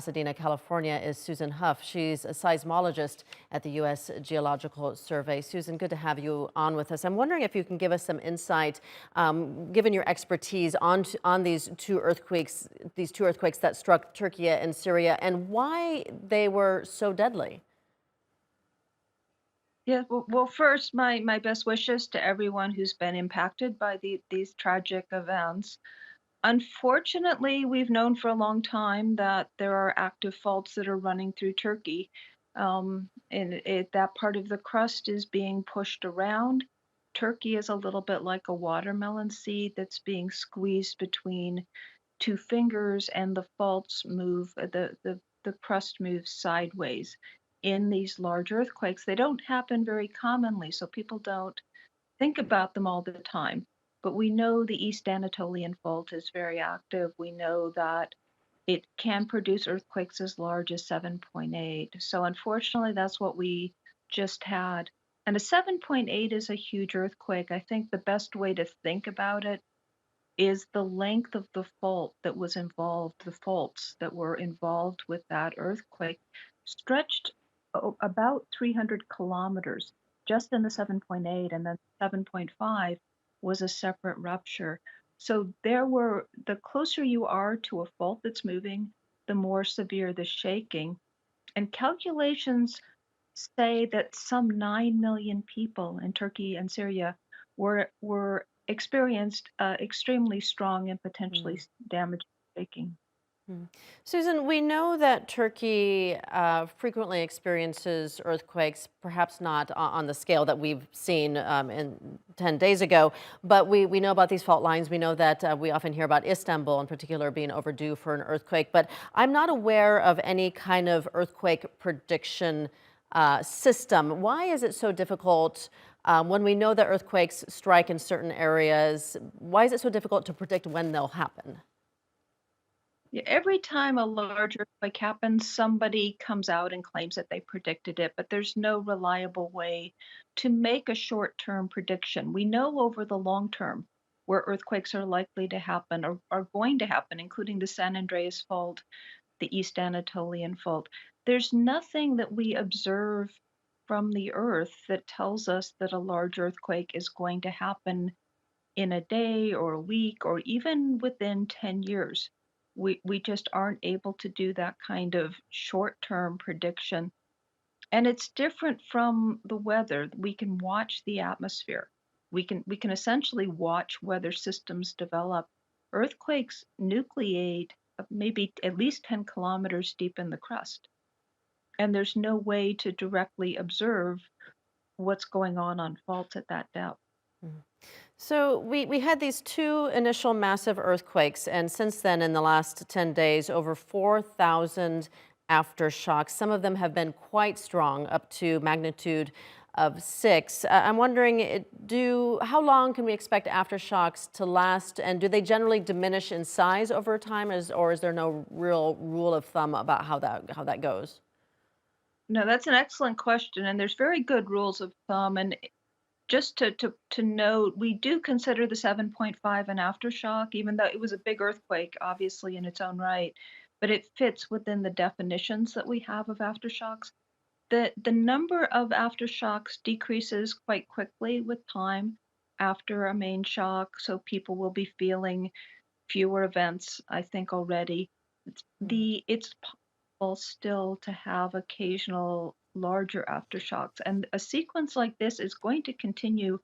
Pasadena, California, is Susan Hough. She's a seismologist at the U.S. Geological Survey. Susan, good to have you on with us. I'm wondering if you can give us some insight, given your expertise on these two earthquakes that struck Turkiye and Syria, and why they were so deadly. Yeah, well, first, my best wishes to everyone who's been impacted by these tragic events. Unfortunately, we've known for a long time that there are active faults that are running through Turkey. That part of the crust is being pushed around. Turkey is a little bit like a watermelon seed that's being squeezed between two fingers, and the faults move, the crust moves sideways. In these large earthquakes, they don't happen very commonly, so people don't think about them all the time. But we know the East Anatolian Fault is very active. We know that it can produce earthquakes as large as 7.8. So unfortunately, that's what we just had. And a 7.8 is a huge earthquake. I think the best way to think about it is the length of the fault that was involved, the faults that were involved with that earthquake stretched about 300 kilometers just in the 7.8, and then 7.5 was a separate rupture. So the closer you are to a fault that's moving, the more severe the shaking. And calculations say that some 9 million people in Turkey and Syria were experienced extremely strong and potentially damaging shaking. Mm. Susan, we know that Turkey frequently experiences earthquakes, perhaps not on the scale that we've seen 10 days ago, but we know about these fault lines. We know that we often hear about Istanbul in particular being overdue for an earthquake, but I'm not aware of any kind of earthquake prediction system. Why is it so difficult when we know that earthquakes strike in certain areas? Why is it so difficult to predict when they'll happen? Yeah, every time a large earthquake happens, somebody comes out and claims that they predicted it, but there's no reliable way to make a short-term prediction. We know over the long term where earthquakes are likely to happen or are going to happen, including the San Andreas Fault, the East Anatolian Fault. There's nothing that we observe from the Earth that tells us that a large earthquake is going to happen in a day or a week or even within 10 years. We just aren't able to do that kind of short-term prediction. And it's different from the weather. We can watch the atmosphere. We can essentially watch weather systems develop. Earthquakes nucleate maybe at least 10 kilometers deep in the crust. And there's no way to directly observe what's going on faults at that depth. Mhm. So we had these two initial massive earthquakes, and since then, in the last 10 days, over 4,000 aftershocks. Some of them have been quite strong, up to magnitude of 6. I'm wondering, how long can we expect aftershocks to last, and do they generally diminish in size over time, or is there no real rule of thumb about how that goes? No, that's an excellent question, and there's very good rules of thumb. And just to note, we do consider the 7.5 an aftershock, even though it was a big earthquake, obviously, in its own right, but it fits within the definitions that we have of aftershocks. The number of aftershocks decreases quite quickly with time after a main shock, so people will be feeling fewer events, I think, already. It's possible still to have occasional larger aftershocks, and a sequence like this is going to continue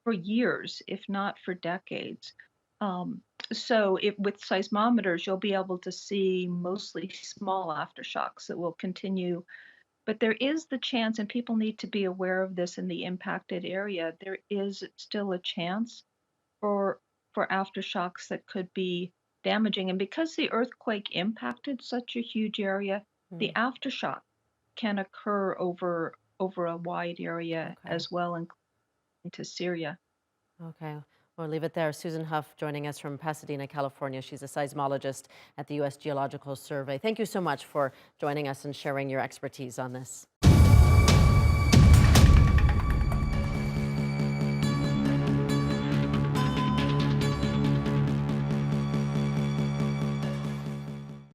for years, if not for decades. Um, so with seismometers, you'll be able to see mostly small aftershocks that will continue, but there is the chance, and people need to be aware of this in the impacted area, there is still a chance for aftershocks that could be damaging. And because the earthquake impacted such a huge area, the Mm. aftershock can occur over a wide area Okay. as well, including to Syria. Okay, we'll leave it there. Susan Hough joining us from Pasadena, California. She's a seismologist at the U.S. Geological Survey. Thank you so much for joining us and sharing your expertise on this.